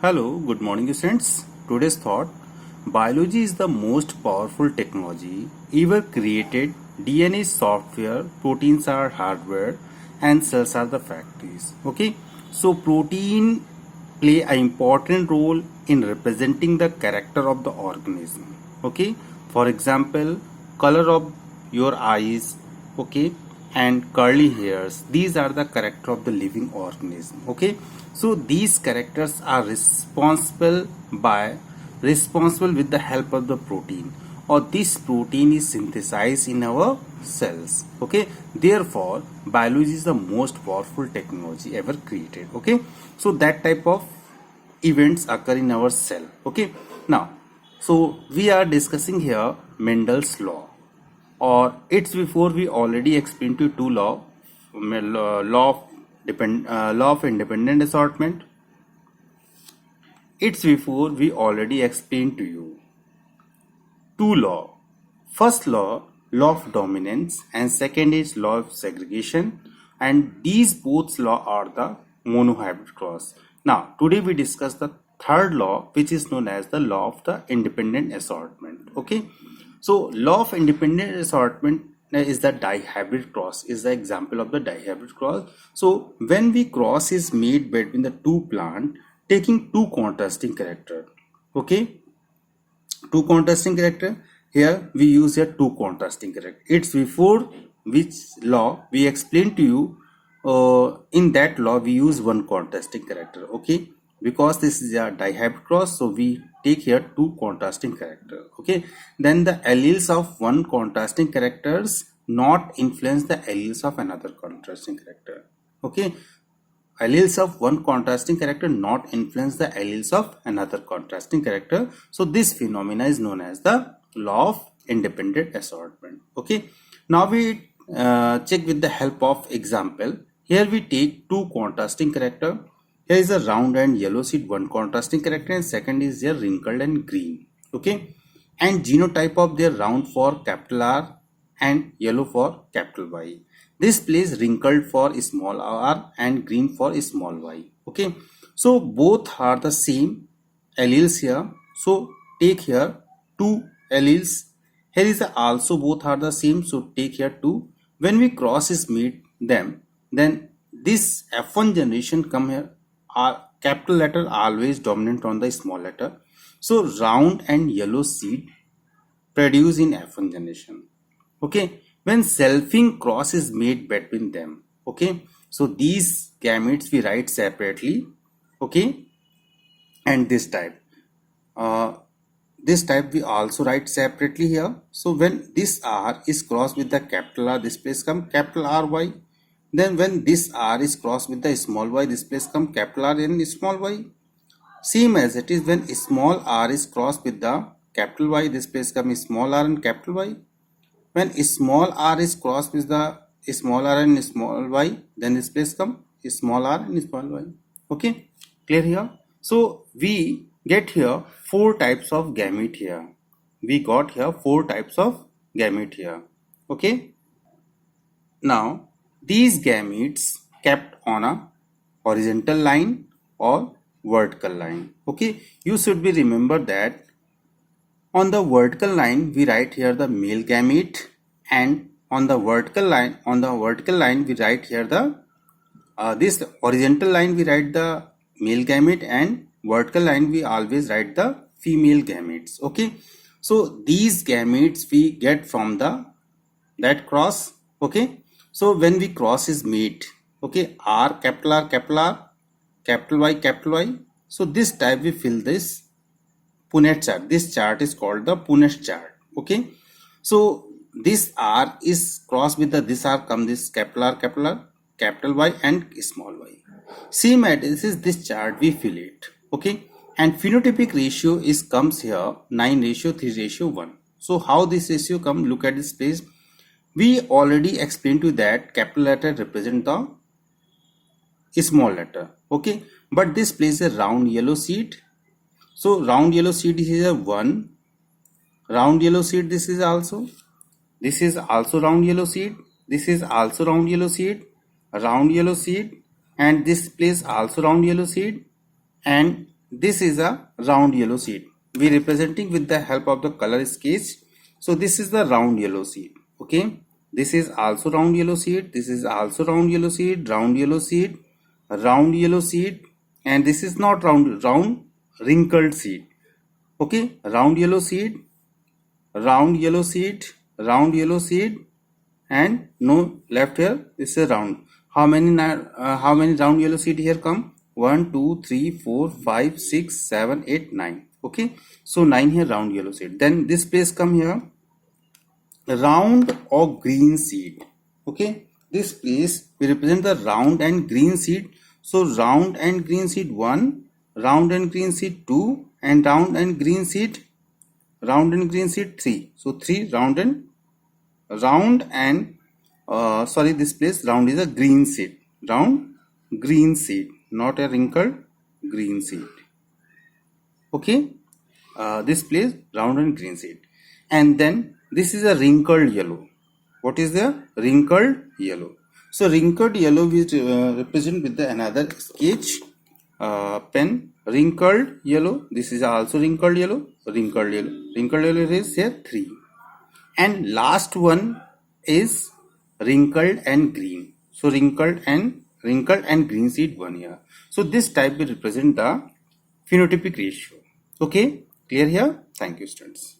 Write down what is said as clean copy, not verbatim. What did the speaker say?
Hello, good morning, students. Today's thought: biology is the most powerful technology ever created. DNA is software, proteins are hardware, and cells are the factories. Okay, so protein play an important role in representing the character of the organism. Okay, for example, color of your eyes. Okay, and curly hairs, these are the character of the living organism. Okay, so these characters are responsible with the help of the protein, or this protein is synthesized in our cells. Okay, therefore biology is the most powerful technology ever created. Okay, so that type of events occur in our cell. Okay, now so we are discussing here Mendel's law, or it's before we already explained to two law of independent assortment. It's before we already explained to you two law. First law of dominance, and second is law of segregation, and these both law are the monohybrid cross. Now today we discuss the third law, which is known as the law of the independent assortment. Okay, so law of independent assortment is the dihybrid cross, is the example of the dihybrid cross. So when we cross is made between the two plant taking two contrasting character. Okay, two contrasting character, here we use here two contrasting character. It's before which law we explained to you. In that law we use one contrasting character. Okay, because this is a dihybrid cross, so we take here two contrasting character. Okay, then the alleles of one contrasting characters not influence the alleles of another contrasting character. Okay, alleles of one contrasting character not influence the alleles of another contrasting character. So this phenomena is known as the law of independent assortment. Okay, now we check with the help of example. Here we take two contrasting character. Here is a round and yellow seed, one contrasting character, and second is their wrinkled and green. Okay, and genotype of their round for capital R and yellow for capital Y. This plays wrinkled for small r and green for small y. Okay, so both are the same alleles here. So take here two alleles. Here is also both are the same. So take here two. When we cross is made them, then this F1 generation come here. Capital letter always dominant on the small letter. So round and yellow seed produce in F1 generation. Okay, when selfing cross is made between them. Okay, so these gametes we write separately. Okay, and this type we also write separately here. So when this R is crossed with the capital R, this place come capital RY. Then when this R is crossed with the small y, this place come capital R and small y. Same as it is when small r is crossed with the capital Y, this place come small r and capital Y. When small r is crossed with the small r and small y, then this place come small r and small y. Okay, clear here? So we get here four types of gamete here. We got here four types of gamete here. Okay, now these gametes kept on a horizontal line or vertical line. Okay, you should be remember that on the vertical line we write here the male gamete, and on the vertical line we write here the this horizontal line we write the male gamete, and vertical line we always write the female gametes. Okay, so these gametes we get from the that cross. Okay, so when we cross is made, okay, R, capital capital Y. So this type we fill this Punnett chart. This chart is called the Punnett chart. Okay, so this R is crossed with the this R come this capital Y and small y. Same as this chart we fill it. Okay, and phenotypic ratio is comes here 9:3:1. So how this ratio come? Look at this place. We already explained to you that capital letter represent the small letter. Okay, but this plays a round yellow seed. So round yellow seed is a 1. Round yellow seed this is also round yellow seed. This is also round yellow seed. Round yellow seed, and this plays also round yellow seed, and this is a round yellow seed. We representing with the help of the color sketch. So this is the round yellow seed. Okay, this is also round yellow seed. This is also round yellow seed. Round yellow seed. Round yellow seed. And this is not round wrinkled seed. Okay, round yellow seed. Round yellow seed. Round yellow seed. And no left here. This is round. How many round yellow seed here come? 1 2 3 4 5 6 7 8 9. Okay, so 9 here round yellow seed. Then this place come here, round or green seed. Okay, this place we represent the round and green seed. So round and green seed 1, round and green seed 2, and round and green seed 3. So 3 round and sorry, this place round is a green seed. Round green seed, not a wrinkled green seed. Okay, this place round and green seed. And then this is a wrinkled yellow. What is the wrinkled yellow? So wrinkled yellow we represent with the another sketch pen. Wrinkled yellow. This is also wrinkled yellow. Wrinkled yellow. Wrinkled yellow is here 3. And last one is wrinkled and green. So wrinkled and green seed 1 here. So this type will represent the phenotypic ratio. Okay, clear here? Thank you, students.